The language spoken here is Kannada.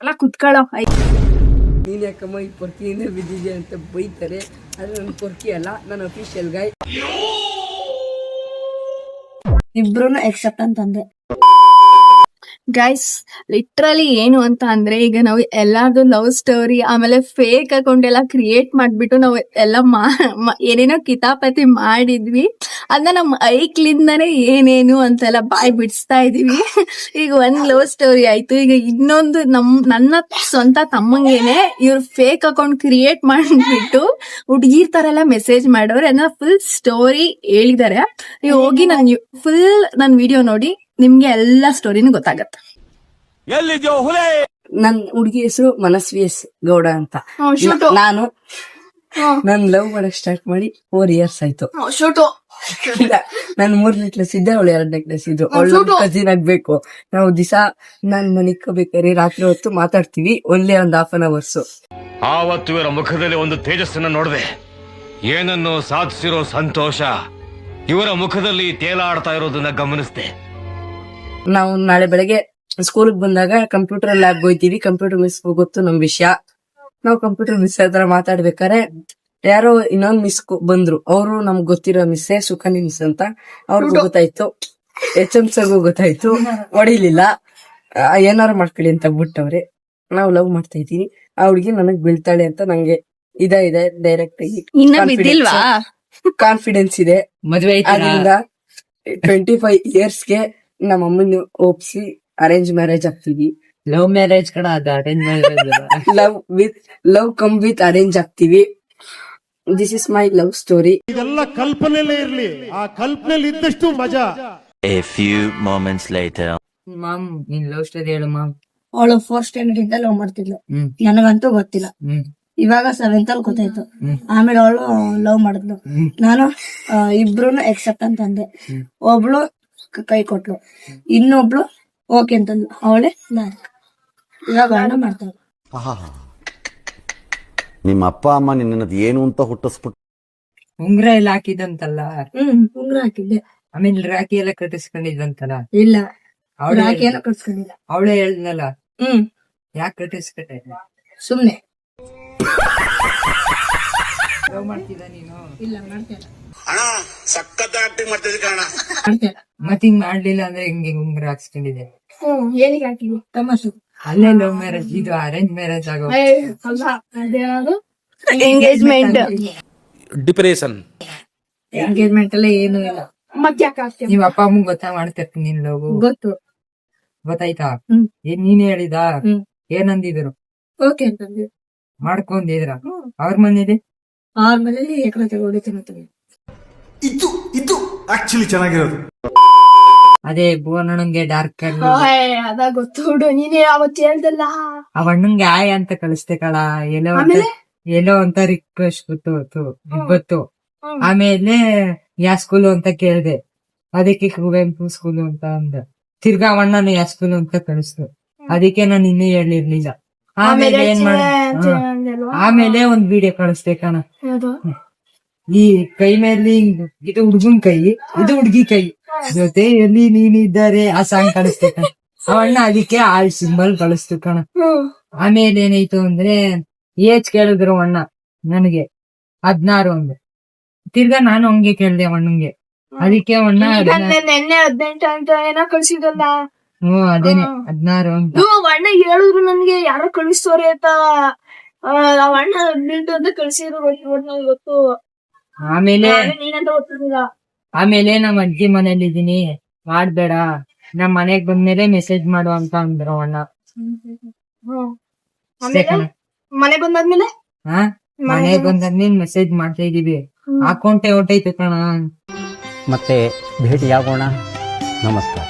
ಅಲ್ಲ ಕುತ್ಕೊಳ್ಳೋ. ನೀನ್ ಯಾಕಮ್ಮ ಈ ಪೊರ್ಕಿಯಿಂದ ಬಿದ್ದಿದ್ಯಾ ಅಂತ ಬೈತಾರೆ. ಅದು ನನ್ನ ಪೊರ್ಕಿ ಅಲ್ಲ, ನನ್ನ ಅಫಿಷಿಯಲ್ ಗಾಯ್. ಇಬ್ರು ಎಕ್ಸೆಪ್ಟ್ ಅಂತಂದೆ. ಗೈಸ್ ಲಿಟ್ರಲಿ ಏನು ಅಂತ ಅಂದ್ರೆ, ಈಗ ನಾವು ಎಲ್ಲಾರ್ದು ಲವ್ ಸ್ಟೋರಿ ಆಮೇಲೆ ಫೇಕ್ ಅಕೌಂಟ್ ಎಲ್ಲ ಕ್ರಿಯೇಟ್ ಮಾಡ್ಬಿಟ್ಟು ನಾವು ಎಲ್ಲ ಏನೇನೋ ಕಿತಾಪತಿ ಮಾಡಿದ್ವಿ. ಅದನ್ನ ನಮ್ಮ ಐಕ್ಲಿಂದಾನೇ ಏನೇನು ಅಂತೆಲ್ಲ ಬಾಯ್ ಬಿಡಿಸ್ತಾ ಇದೀವಿ. ಈಗ ಒಂದ್ ಲವ್ ಸ್ಟೋರಿ ಆಯ್ತು, ಈಗ ಇನ್ನೊಂದು ನನ್ನ ಸ್ವಂತ ತಮ್ಮಂಗೇನೆ ಇವ್ರು ಫೇಕ್ ಅಕೌಂಟ್ ಕ್ರಿಯೇಟ್ ಮಾಡ್ಬಿಟ್ಟು ಹುಡುಗಿರ್ ತರ ಎಲ್ಲ ಮೆಸೇಜ್ ಮಾಡೋರು ಅನ್ನೋ ಫುಲ್ ಸ್ಟೋರಿ ಹೇಳಿದಾರೆ. ನೀವು ಹೋಗಿ ನನ್ ವಿಡಿಯೋ ನೋಡಿ, ನಿಮ್ಗೆ ಎಲ್ಲಾ ಸ್ಟೋರಿನೂ ಗೊತ್ತಾಗತ್ತೆ. ನನ್ ಹುಡುಗಿ ಹೆಸರು ಮನಸ್ವಿ ಎಸ್ ಗೌಡ ಅಂತ. ನಾನು ನನ್ ಲವ್ ಮಾಡಕ್ ಸ್ಟಾರ್ಟ್ ಮಾಡಿ 4 years ಆಯ್ತು. ನಾನು 3ನೇ ಕ್ಲಾಸ್ ಇದ್ದೆ, ಅವಳು 2ನೇ ಕ್ಲಾಸ್ ಇದ್ದು. ಅವಳು ಕಸಿನ್ ಆಗ್ಬೇಕು. ನಾವು ದಿಸಾ ನಾನ್ ಮನಿಕೋಬೇಕಾದ್ರೆ ರಾತ್ರಿ ಹೊತ್ತು ಮಾತಾಡ್ತೀವಿ, ಒಂದೇ ಒಂದ್ 1/2 hours. ಆವತ್ತು ಇವರ ಮುಖದಲ್ಲಿ ಒಂದು ತೇಜಸ್ಸನ್ನ ನೋಡಿದೆ. ಏನನ್ನು ಸಾಧಿಸಿರೋ ಸಂತೋಷ ಇವರ ಮುಖದಲ್ಲಿ ತೇಲಾಡ್ತಾ ಇರೋದನ್ನ ಗಮನಿಸಿದೆ. ನಾವು ನಾಳೆ ಬೆಳಗ್ಗೆ ಸ್ಕೂಲ್ಗೆ ಬಂದಾಗ ಕಂಪ್ಯೂಟರ್ ಲ್ಯಾಬ್ ಹೋಯ್ತೀವಿ. ಕಂಪ್ಯೂಟರ್ ಮಿಸ್ ಗೊತ್ತು ನಮ್ ವಿಷಯ. ನಾವು ಕಂಪ್ಯೂಟರ್ ಮಿಸ್ ಹತ್ರ ಮಾತಾಡ್ಬೇಕಾರೆ ಯಾರೋ ಇನ್ನೊಂದ್ ಮಿಸ್ ಬಂದ್ರು. ಅವರು ನಮ್ಗ್ ಗೊತ್ತಿರೋ ಮಿಸ್ಸೇ, ಸುಖನಿ ಮಿಸ್ ಅಂತ. ಅವ್ರಿಗೂ ಗೊತ್ತಾಯ್ತು, HM ಸರ್ಗೂ ಗೊತ್ತಾಯ್ತು. ಹೊಡಿಲಿಲ್ಲ, ಏನಾರು ಮಾಡ್ಕೊಳ್ಳಿ ಅಂತ ಬಿಟ್ಟವ್ರೆ. ನಾವು ಲವ್ ಮಾಡ್ತಾ ಇದ್ದೀವಿ. ಆ ಹುಡ್ಗಿ ನನಗ್ ಬೀಳ್ತಾಳೆ ಅಂತ ನಂಗೆ ಇದೆ ಡೈರೆಕ್ಟ್ ಆಗಿ ಕಾನ್ಫಿಡೆನ್ಸ್ ಇದೆ. ಮದ್ವೆ ಅದರಿಂದ 25 yearsಗೆ ನಮ್ಮ ಅಮ್ಮನ ಒಪ್ಸಿ ಅರೇಂಜ್ ಮ್ಯಾರೇಜ್ ಆಗ್ತೀವಿ. ಲವ್ ಮ್ಯಾರೇಜ್ ಕಡ ಅದು arrange marriage. Love come with arrange ಆಗ್ತೀವಿ. This is my love story. ಇದೆಲ್ಲ ಕಲ್ಪನೆಲೇ ಇರ್ಲಿ, ಆ ಕಲ್ಪನೆಲಿ ಇದ್ದಷ್ಟು ಮಜಾ. A few moments later. Mom, ನಿನ್ ಲವ್ ಸ್ಟೋರಿ ಹೇಳು ಮಾಮ್. ಅವಳು 4th standard ಇಂದ ಲವ್ ಮಾಡ್ತಿದ್ಲು. ನನಗಂತೂ ಗೊತ್ತಿಲ್ಲ. ಇವಾಗ 7th ಅಲ್ಲಿ ಗೊತ್ತಾಯ್ತು. ಆಮೇಲೆ ಅವಳು ಲವ್ ಮಾಡಿದ್ಲು. ನಾನು ಇಬ್ರು ಎಕ್ಸೆಪ್ಟ್ ಅಂತಂದೆ. ಒಬ್ಳು ಕೈ ಕೊಟ್ಲು, ಇನ್ನೊಬ್ಳು ಓಕೆ ಅಂತಂದ್ಲು. ಅವಳೇ ನಾನು. ಇವಾಗ ಅಣ್ಣ ಮಾಡ್ತಾಳೆ. ನಿಮ್ಮ ಅಪ್ಪ ಅಮ್ಮ ನಿನ್ನದು ಏನು ಅಂತ ಹುಟ್ಟಿಸ್ಬಿಟ್ಟು ಉಂಗ್ರ ಎಲ್ಲ ಹಾಕಿದಂತಲ್ಲ. ಉಂಗ್ರ ಹಾಕಿದ್ದೆ. ಆಮೇಲೆ ರಾಖಿ ಎಲ್ಲ ಕಟ್ಟಿಸ್ಕೊಂಡಿದ್ದಂತಲ್ಲ. ಇಲ್ಲ, ರಾಖಿ ಎಲ್ಲ ಕಟ್ಸ್ಕೊಂಡಿಲ್ಲ. ಅವಳೇ ಹೇಳ್ದಲ್ಲ. ಯಾಕೆ ಕಟ್ಟಿಸ್ಕೊಂಡೆ? ಸುಮ್ನೆ. ಲವ್ ಮಾಡ್ತಿದ್ದ ನೀನು? ಇಲ್ಲ, ಮಾಡ್ತೇನೆ. ಮತ್ ಹಿಂಗ್ ಮಾಡ್ಲಿಲ್ಲ ಅಂದ್ರೆ ಹಿಂಗೆ ಉಂಗ್ರ ಹಾಕ್ಸ್ಕೊಂಡಿದೆ. ಏನಿಗೆ ಹಾಕಿದ್ವಿ? ತಮಾಷೆ. ಅಲ್ಲೇ ಲವ್ ಮ್ಯಾರೇಜ್, ಇದು ಅರೇಂಜ್ ಮ್ಯಾರೇಜ್ ಆಗೋ. ಅದೇನಾದ್ರು ಎಂಗೇಜ್ಮೆಂಟ್. ಡಿಪ್ರೆಷನ್. ಎಂಗೇಜ್ಮೆಂಟ್ ಎಲ್ಲ ಏನು ಇಲ್ಲ. ಮತ್ತೆ ಯಾಕೆ ಹಾಕ್ತೀವಿ? ನೀವ್ ಅಪ್ಪ ಅಮ್ಮಂಗ್ ಗೊತ್ತಾ ಮಾಡ್ತಿರ್ತೀನಿ ನಿನ್ ಲವ್? ಗೊತ್ತು. ಗೊತ್ತಾಯ್ತಾ? ನೀನ್ ಹೇಳಿದ? ಏನಂದಿದ್ರು? ಓಕೆ ಅಂತಂದ್ವಿ. ಮಾಡ್ಕೊಂಡಿದ್ರ? ಅವ್ರ ಮನೇಲಿ? ಅವ್ರ ಮನೇಲಿ ಎಕರೆ ತಗೊಳ್ತೀನಿ. ಇದು ಆಕ್ಚುಲಿ ಚೆನ್ನಾಗಿರೋದು. ಅದೇ ಭುವನಣ್ಣಂಗೆ ಡಾರ್ಕ್ ಅದ ಗೊತ್ತು ಬಿಡು. ನೀನೇ ಅವತ್ತು ಹೇಳ್ದಲ್ಲ, ಆ ಅಣ್ಣಂಗೆ ಆಯ್ ಅಂತ ಕಳಿಸ್ತೆ ಕಳ. ಎಲ್ಲೋ ಅಂತ ರಿಕ್ವೆಸ್ಟ್ ಗೊತ್ತು. ಆಮೇಲೆ ಯಾ ಸ್ಕೂಲು ಅಂತ ಕೇಳ್ದೆ. ಅದಕ್ಕೆ ಕುವೆಂಪು ಸ್ಕೂಲು ಅಂತ ಅಂದ. ತಿರ್ಗಾ ಅಣ್ಣನು ಯಾ ಸ್ಕೂಲು ಅಂತ ಕಳಿಸ್ತು. ಅದಕ್ಕೆ ನಾನು ಇನ್ನೂ ಹೇಳಿರ್ಲಿಲ್ಲ. ಆಮೇಲೆ ಏನ್ ಮಾಡ, ಆಮೇಲೆ ಒಂದ್ ವಿಡಿಯೋ ಕಳಿಸ್ದೆ ಕಣ. ಈ ಕೈ ಮೇಲೆ ಇದು ಹುಡ್ಗನ್ ಕೈ, ಇದು ಹುಡ್ಗಿ ಕೈ, ಜೊತೆಯಲ್ಲಿ ನೀನಿದ್ದಾರೆ ಆ ಸಾಂಗ್ ಕಳಿಸ್ತೆ ಕಣ. ಅವಣ್ಣ ಅದಕ್ಕೆ ಆಳ್ ಸಿಂಬಲ್ ಕಳಿಸ್ತು ಕಣ. ಆಮೇಲೆ ಏನಾಯ್ತು ಅಂದ್ರೆ ಏಜ್ ಕೇಳಿದ್ರು ಅಣ್ಣ ನನಗೆ 16 ಅಂದೆ. ತಿರ್ಗಾ ನಾನು ಹಂಗೆ ಕೇಳ್ದೆ ಅಣ್ಣಂಗೆ. ಅದಕ್ಕೆ ಅಣ್ಣ 18 ಅಂತ ಏನೋ ಕಳ್ಸಿದಲ್ಲ. ಅದೇನೆ 16 ಅಂತ ಅಣ್ಣ ಹೇಳಿದ್ರು ನನ್ಗೆ. ಯಾರೋ ಕಳಿಸ್ತವ್ರೆ ಅಂತ. ಅಣ್ಣ 18 ಅಂತ ಕಳ್ಸಿದ್ರು ಗೊತ್ತು. ಆಮೇಲೆ ನೀನಂತ ಗೊತ್ತಿಲ್ಲ. ಆಮೇಲೆ ನಮ್ಮ ಅಜ್ಜಿ ಮನೇಲಿ ಇದೀನಿ, ಮಾಡ್ಬೇಡ, ನಮ್ ಮನೆಗ್ ಬಂದ್ಮೇಲೆ ಮೆಸೇಜ್ ಮಾಡು ಅಂತ ಅಂದ್ರು ಅಣ್ಣ. ಮನೆ ಬಂದಾದ್ಮೇಲೆ ಮನೆಗ್ ಬಂದಾದ್ಮೇಲೆ ಮೆಸೇಜ್ ಮಾಡ್ತಾ ಇದೀವಿ. ಅಕೌಂಟೇ ಹೊಟ್ಟೈತೆ ಕಣ. ಮತ್ತೆ ಭೇಟಿಯಾಗೋಣ. ನಮಸ್ಕಾರ.